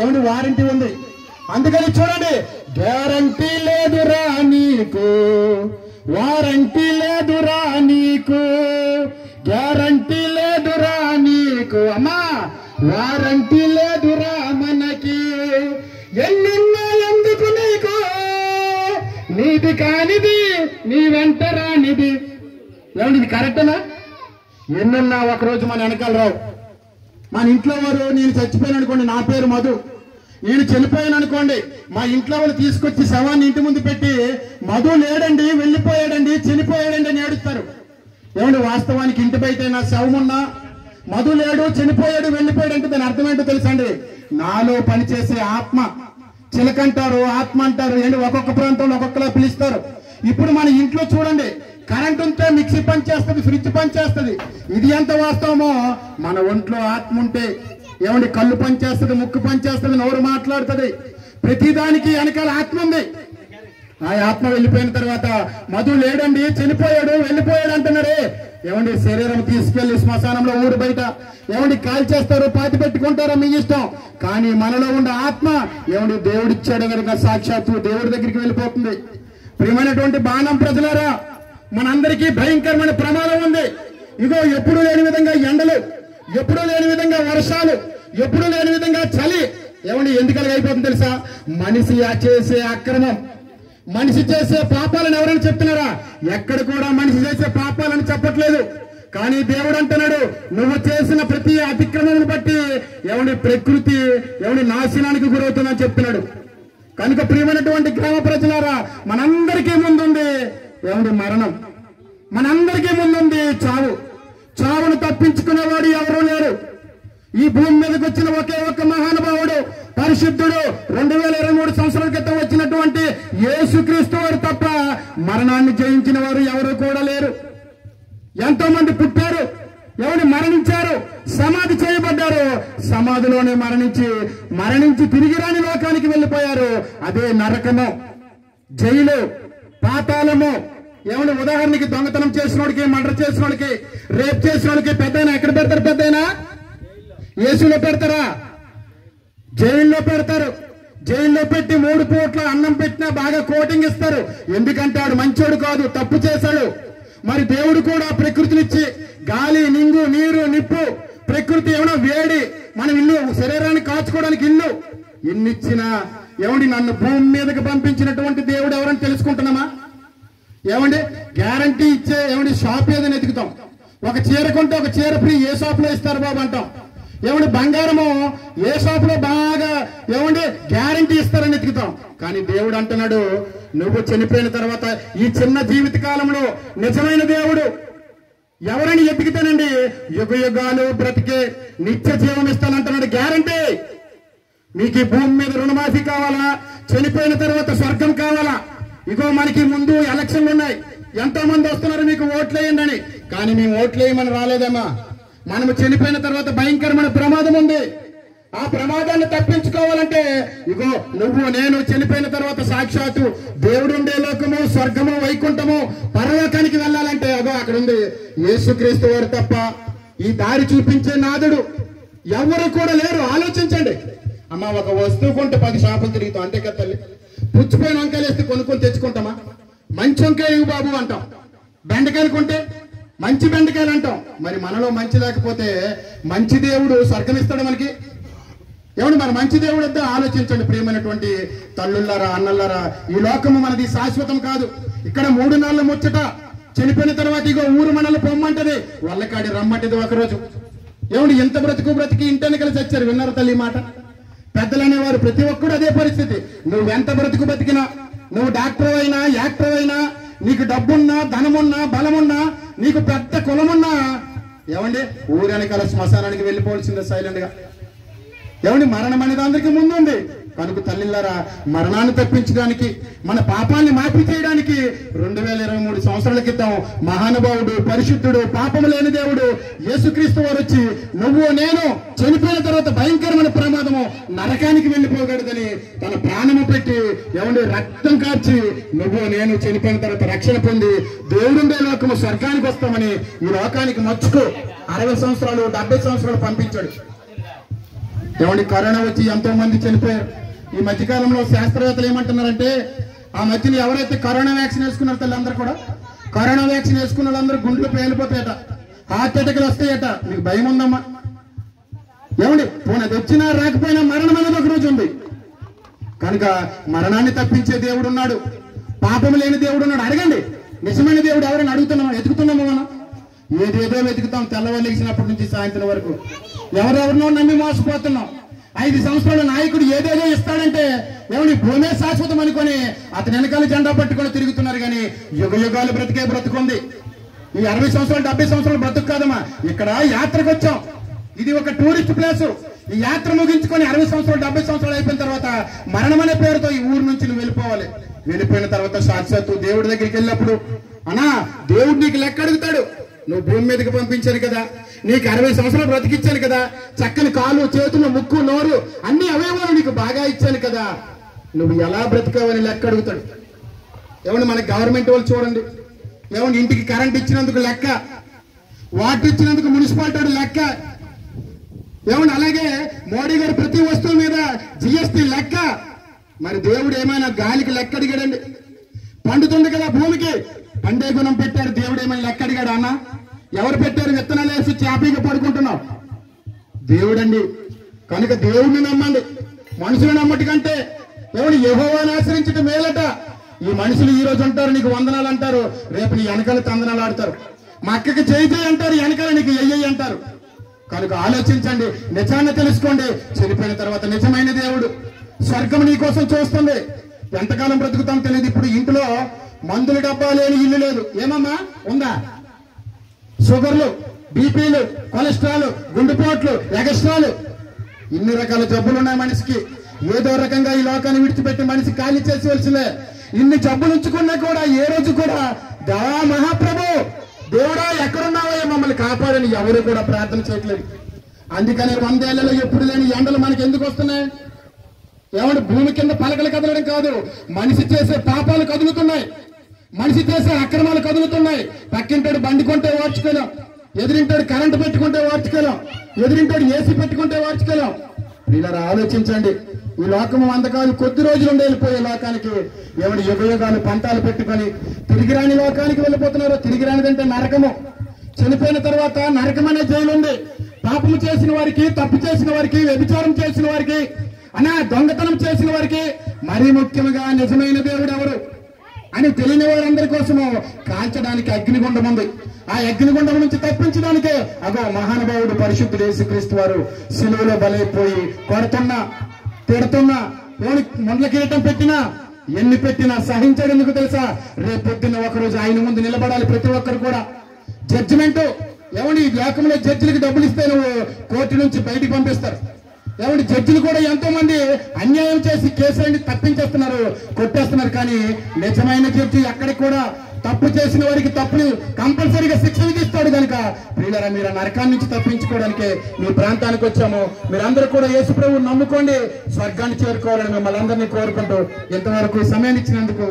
ఏమంటే వారంటీ ఉంది. అందుకని చూడండి, గ్యారంటీ లేదురా నీకు, వారంటీ లేదురా నీకు, గ్యారంటీ లేదురా నీకు, అమ్మా వారంటీ లేదురా మనకి. ఎన్నున్నా ఎందుకు నీకు, నీది కానిది నీ వెంట రానిది. ఏమండి ఇది కరెక్టనా? ఎన్నున్నా ఒకరోజు మన వెనకాల రావు. మన ఇంట్లో వారు నేను చచ్చిపోయాను అనుకోండి, నా పేరు మధు, నేను చనిపోయాను అనుకోండి, మా ఇంట్లో వాళ్ళు తీసుకొచ్చి శవాన్ని ఇంటి ముందు పెట్టి మధు లేడండి, వెళ్ళిపోయాడండి, చనిపోయాడండి అని ఏడుస్తారు. ఏమండి వాస్తవానికి ఇంటి బయట నా శవం ఉన్నా మధు లేడు, చనిపోయాడు, వెళ్ళిపోయాడు అంటే దాని అర్థం ఏంటో తెలుసా అండి? నాలో పనిచేసే ఆత్మ, చిలక అంటారు, ఆత్మ అంటారు, ఏంటి ఒక్కొక్క ప్రాంతంలో ఒక్కొక్కలా పిలుస్తారు. ఇప్పుడు మన ఇంట్లో చూడండి, కరెంట్ ఉంటే మిక్సీ పనిచేస్తుంది, ఫ్రిడ్జ్ పనిచేస్తుంది. ఇది ఎంత వాస్తవమో మన ఒంట్లో ఆత్మ ఉంటే ఏమండి కళ్ళు పనిచేస్తుంది, ముక్కు పనిచేస్తుంది, నోరు మాట్లాడుతుంది, ప్రతిదానికి వెనకాల ఆత్మ ఉంది. ఆ ఆత్మ వెళ్ళిపోయిన తర్వాత మధు లేడండి, చనిపోయాడు, వెళ్ళిపోయాడు అంటున్నారే. ఏమండి శరీరం తీసుకెళ్లి శ్మశానంలో ఊరు బయట ఏమండి కాల్ చేస్తారు, పాతి పెట్టుకుంటారో మీ ఇష్టం. కానీ మనలో ఉన్న ఆత్మ ఏమండి దేవుడిచ్చాడు కనుక సాక్షాత్తు దేవుడి దగ్గరికి వెళ్ళిపోతుంది. ప్రియమైనటువంటి బాణం ప్రజలారా, మనందరికీ భయంకరమైన ప్రమాదం ఉంది. ఇగో ఎప్పుడు లేని విధంగా ఎండలు, ఎప్పుడు లేని విధంగా వర్షాలు, ఎప్పుడు లేని విధంగా చలి. ఏమండి ఎందుకలా అయిపోతుంది తెలుసా? మనిషి చేసే అక్రమం, మనిషి చేసే పాపాలను ఎవరైనా చెప్తున్నారా? ఎక్కడ కూడా మనిషి చేసే పాపాలను చెప్పట్లేదు. కానీ దేవుడు అంటున్నాడు, నువ్వు చేసిన ప్రతి అతిక్రమం బట్టి ఏమండి ప్రకృతి ఏమండి నాశనానికి గురవుతుందని చెప్తున్నాడు. కనుక ప్రియమైనటువంటి గ్రామ ప్రజలారా, మనందరికీ ముందుంది ఏమండి మరణం, మనందరికీ ముందుంది చావు. చావును తప్పించుకునేవాడు ఎవరూ లేరు. ఈ భూమి మీదకి వచ్చిన ఒకే ఒక్క మహానుభావుడు, పరిశుద్ధుడు, 2023 సంవత్సరాల క్రితం వచ్చినటువంటి యేసుక్రీస్తు వారు తప్ప మరణాన్ని జయించిన వారు ఎవరు కూడా లేరు. ఎంతో మంది పుట్టారు, ఎవరు మరణించారు, సమాధి చేయబడ్డారు, సమాధిలోనే మరణించి తిరిగి రాని లోకానికి వెళ్ళిపోయారు. అదే నరకము, జైలు, పాతాళము. ఏమంటే ఉదాహరణకి దొంగతనం చేసిన వాడికి, మర్డర్ చేసిన వాడికి, రేప్ చేసిన వాడికి పెద్దయినా ఎక్కడ పెడతారు? పెద్దయినా యేసులో పెడతారా? జైల్లో పెడతారు. జైల్లో పెట్టి 3 పూట్ల అన్నం పెట్టినా బాగా కోటింగ్ ఇస్తారు. ఎందుకంటే ఆడు మంచోడు కాదు, తప్పు చేశాడు. మరి దేవుడు కూడా ప్రకృతినిచ్చి గాలి, నింగు, నీరు, నిప్పు, ప్రకృతి ఏమైనా వేడి, మన ఇల్లు, శరీరాన్ని కాచుకోవడానికి ఇల్లు, ఇన్నిచ్చినా ఏమండి నన్ను భూమి మీదకి పంపించినటువంటి దేవుడు ఎవరని తెలుసుకుంటున్నామా? ఏమండి గ్యారంటీ ఇచ్చే ఏమండి షాప్ ఏదని ఎదుగుతాం. ఒక చీర కొంటే ఒక చీర ఫ్రీ ఏ షాప్ లో ఇస్తారు బాబు అంటాం. ఏమండి బంగారము ఏ షాప్ లో బాగా ఏమండి గ్యారంటీ ఇస్తారని ఎదుగుతాం. కానీ దేవుడు అంటున్నాడు, నువ్వు చనిపోయిన తర్వాత ఈ చిన్న జీవిత కాలంలో నిజమైన దేవుడు ఎవరని ఎతికితేనండి యుగ యుగాలు బ్రతికే నిత్య జీవం ఇస్తానంటున్నాడు. గ్యారంటీ. మీకు ఈ భూమి మీద రుణమాఫీ కావాలా? చనిపోయిన తర్వాత స్వర్గం కావాలా? ఇగో మనకి ముందు ఎలక్షన్లు ఉన్నాయి, ఎంతో మంది వస్తున్నారు మీకు ఓట్లేయండి అని. కానీ మేము ఓట్లేయమని రాలేదమ్మా. మనము చనిపోయిన తర్వాత భయంకరమైన ప్రమాదం ఉంది. ఆ ప్రమాదాన్ని తప్పించుకోవాలంటే ఇగో నువ్వు నేను చనిపోయిన తర్వాత సాక్షాత్తు దేవుడు ఉండే లోకము, స్వర్గము, వైకుంఠము, పరలోకానికి వెళ్ళాలంటే అగో అక్కడ ఉంది యేసుక్రీస్తు వారు తప్ప ఈ దారి చూపించే నాదుడు ఎవరు కూడా లేరు. ఆలోచించండి అమ్మ, ఒక వస్తువు కొంటే 10 షాపులు తిరుగుతాం అంతే కదా తల్లి. పుచ్చిపోయిన వంకాయలు వేస్తే కొనుక్కొని తెచ్చుకుంటామా? మంచి వంకాయలు బాబు అంటాం. బెండకాయలు కొంటే మంచి బెండకాయలు అంటాం. మరి మనలో మంచి లేకపోతే మంచి దేవుడు స్వర్గం ఇస్తాడు మనకి? ఏమండి మన మంచి దేవుడు వద్ద ఆలోచించండి ప్రియమైనటువంటి తల్లులారా, అన్నలారా. ఈ లోకము మనది శాశ్వతం కాదు. ఇక్కడ 3 నెలల ముచ్చట. చనిపోయిన తర్వాత ఇగో ఊరు మనల్ని పొమ్మంటది, వాళ్ళకాడి రమ్మంటది ఒకరోజు. ఏమండి ఎంత బ్రతికి ఇంటెనకలు చచ్చారు. విన్నారు తల్లి మాట? పెద్దలు అనేవారు ప్రతి ఒక్కడు అదే పరిస్థితి. నువ్వెంత బతికినా, నువ్వు డాక్టర్ అయినా, యాక్టర్ అయినా, నీకు డబ్బున్నా, ధనమున్నా, బలమున్నా, నీకు పెద్ద కులమున్నా, ఏమండి ఊరనకాల శ్మశానానికి వెళ్ళిపోవాల్సిందే సైలెంట్ గా. ఏమండి మరణం అనేది అందరికీ ముందుంది. కనుక తల్లిలారా, మరణాన్ని తప్పించడానికి, మన పాపాన్ని మాఫీ చేయడానికి 2023 సంవత్సరాల క్రితం మహానుభావుడు, పరిశుద్ధుడు, పాపము లేని దేవుడు యేసుక్రీస్తు వారు వచ్చి నువ్వు నేను చనిపోయిన తర్వాత భయంకరమైన ప్రమాదము నరకానికి వెళ్ళిపోగలదని తన ప్రాణము పెట్టి ఏమండి రక్తం కార్చి నువ్వు నేను చనిపోయిన తర్వాత రక్షణ పొంది దేవుడుండే లోకము స్వర్గానికి వస్తామని ఈ లోకానికి మచ్చుకు 60 సంవత్సరాలు 70 సంవత్సరాలు పంపించాడు. ఏమండి కరోనా వచ్చి ఎంతో మంది చనిపోయారు. ఈ మధ్యకాలంలో శాస్త్రవేత్తలు ఏమంటున్నారంటే ఆ మధ్యన ఎవరైతే కరోనా వ్యాక్సిన్ వేసుకున్నారో తల్లిందరూ కూడా కరోనా వ్యాక్సిన్ వేసుకున్న వాళ్ళందరూ గుండెలు పేలిపోతాయట, హార్ట్ అటాక్లు వస్తాయట. మీకు భయం ఉందమ్మా? ఏమండి పోనీ అది వచ్చినా రాకపోయినా మరణం అనేది ఒక రోజు ఉంది కనుక మరణాన్ని తప్పించే దేవుడు ఉన్నాడు, పాపం లేని దేవుడు ఉన్నాడు. అడగండి, నిజమైన దేవుడు ఎవరైనా అడుగుతున్నామా? వెతుకుతున్నామా? మనం ఏదేదో వెతుకుతాం తెల్లవారులేసినప్పటి నుంచి సాయంత్రం వరకు. ఎవరెవరినో నమ్మి మోసపోతున్నాం. 5 సంవత్సరాల నాయకుడు ఏదేదో ఇస్తాడంటే ఏమని భూమే శాశ్వతం అనుకొని అతని వెనకాల జెండా పట్టుకొని తిరుగుతున్నారు. కానీ యుగ యుగాలు బ్రతికే బ్రతుకుంది. ఈ 60 సంవత్సరాలు 70 సంవత్సరాలు బ్రతుకు కాదమ్మా. ఇక్కడ యాత్రకు వచ్చాం, ఇది ఒక టూరిస్ట్ ప్లేస్. ఈ యాత్ర ముగించుకొని 60 సంవత్సరాలు 70 సంవత్సరాలు అయిపోయిన తర్వాత మరణం అనే పేరుతో ఈ ఊరు నుంచి నువ్వు వెళ్ళిపోవాలి. వెళ్ళిపోయిన తర్వాత సాక్షాత్తు దేవుడి దగ్గరికి వెళ్ళినప్పుడు అన్నా దేవుడు నీకు లెక్క అడుగుతాడు. నువ్వు భూమి మీదకి పంపించాను కదా, నీకు 60 సంవత్సరాలు బ్రతికిచ్చాను కదా, చక్కని కాలు చేతులు ముక్కు నోరు అన్ని అవయవాలు నీకు బాగా ఇచ్చాను కదా, నువ్వు ఎలా బ్రతికావని లెక్క అడుగుతాడు. ఏమండి మన గవర్నమెంట్ వాళ్ళు చూడండి, ఏమండి ఇంటికి కరెంట్ ఇచ్చినందుకు లెక్క, వాటర్ ఇచ్చినందుకు మున్సిపాలిటీ లెక్క, ఏమండి అలాగే మోడీ గారు ప్రతి వస్తువు మీద జిఎస్టీ లెక్క. మరి దేవుడు ఏమైనా గాలికి లెక్క అడిగాడండి? పండుతుంది కదా భూమికి, పండే గుణం పెట్టారు, దేవుడు ఏమైనా లెక్క అడిగాడు? అన్న ఎవరు పెట్టారు? విత్తనాలు వేసి చాపీగా పడుకుంటున్నావు. దేవుడండి. కనుక దేవుడిని నమ్మండి, మనుషులు నమ్మటి కంటే ఏమని యెహోవాను ఆశ్రయించడం మేలట. ఈ మనుషులు ఈ రోజు అంటారు నీకు వందనాలు అంటారు, రేపు నీ వెనకాల తందనాలు ఆడతారు. మా అక్కకి చేయి అంటారు, వెనకాల నీకు ఎయ్యి అంటారు. కనుక ఆలోచించండి, నిజాన్ని తెలుసుకోండి. చనిపోయిన తర్వాత నిజమైన దేవుడు స్వర్గం నీ కోసం చూస్తుంది. ఎంతకాలం బ్రతుకుతాం తెలియదు. ఇప్పుడు ఇంట్లో మందుల డబ్బా లేని ఇల్లు లేదు. ఏమమ్మా ఉందా? షుగర్లు, బీపీలు, కొలెస్ట్రాల్, గుండెపోట్లు, ఎగస్ట్రాలు, ఇన్ని రకాల జబ్బులు ఉన్నాయి మనిషికి. ఏదో రకంగా ఈ లోకాన్ని విడిచిపెట్టి మనిషి ఖాళీ చేసేవలసిందే. ఇన్ని జబ్బులు ఉంచుకున్నా కూడా ఏ రోజు కూడా దేవా మహాప్రభు దేవుడా ఎక్కడున్నావో మమ్మల్ని కాపాడని ఎవరు కూడా ప్రార్థన చేయట్లేదు. అందుకని 100 ఏళ్లలో ఎప్పుడు లేని ఎండలు మనకి ఎందుకు వస్తున్నాయి? ఏమంటే భూమి కింద పలకలు కదలడం కాదు, మనిషి చేసే పాపాలు కదులుతున్నాయి, మనిషి చేసే అక్రమాలు కదులుతున్నాయి. పక్కింటాడు బండి కొంటే వార్చుకోలేం, ఎదురింటాడు కరెంటు పెట్టుకుంటే వార్చుకోలేం, ఎదురింటాడు ఏసీ పెట్టుకుంటే వార్చుకోలేం. ఇలా ఆలోచించండి. ఈ లోకము అంతకాలం కొద్ది రోజులు వెళ్ళిపోయే లోకానికి ఎవరి యుగయుగాలు పంతాలు పెట్టుకొని తిరిగి రాని లోకానికి వెళ్ళిపోతున్నారు. తిరిగి రానిదంటే నరకము. చనిపోయిన తర్వాత నరకం అనే జైలు ఉంది. పాపము చేసిన వారికి, తప్పు చేసిన వారికి, వ్యభిచారం చేసిన వారికి, దొంగతనం చేసిన వారికి, మరీ ముఖ్యంగా నిజమైన దేవుడు ఎవరు అని తెలియని వారందరి కోసము కాల్చడానికి అగ్నిగుండం ఉంది. ఆ అగ్నిగుండం నుంచి తప్పించడానికే అగో మహానుభావుడు పరిశుద్ధుడు యేసుక్రీస్తు వారు సిలువలో బలైపోయి కొడుతున్నా, తిడుతున్నా, ముండ్ల కిరీటం పెట్టినా, ఎన్ని పెట్టినా సహించడం ఎందుకు తెలుసా? రేపొద్దున్న ఒకరోజు ఆయన ముందు నిలబడాలి ప్రతి ఒక్కరు కూడా. జడ్జిమెంట్ ఏమండి ఈ లోకంలో జడ్జిలకు డబ్బులు ఇస్తే నువ్వు కోర్టు నుంచి బయటికి పంపిస్తారు. ఏమంటే జడ్జిలు కూడా ఎంతో మంది అన్యాయం చేసి కేసులన్నీ తప్పించేస్తున్నారు, కొట్టేస్తున్నారు. కానీ నిజమైన జడ్జి ఎక్కడికి కూడా తప్పు చేసిన వారికి తప్పులు కంపల్సరీగా శిక్ష విధిస్తాడు. కనుక ప్రియులారా, మీరు నరకాన్ని నుంచి తప్పించుకోవడానికే మీ ప్రాంతానికి వచ్చాము. మీరందరూ కూడా యేసు ప్రభువుని నమ్ముకోండి, స్వర్గాన్ని చేరుకోవాలని మిమ్మల్ని అందరినీ కోరుకుంటూ ఇంతవరకు సమయాన్ని ఇచ్చినందుకు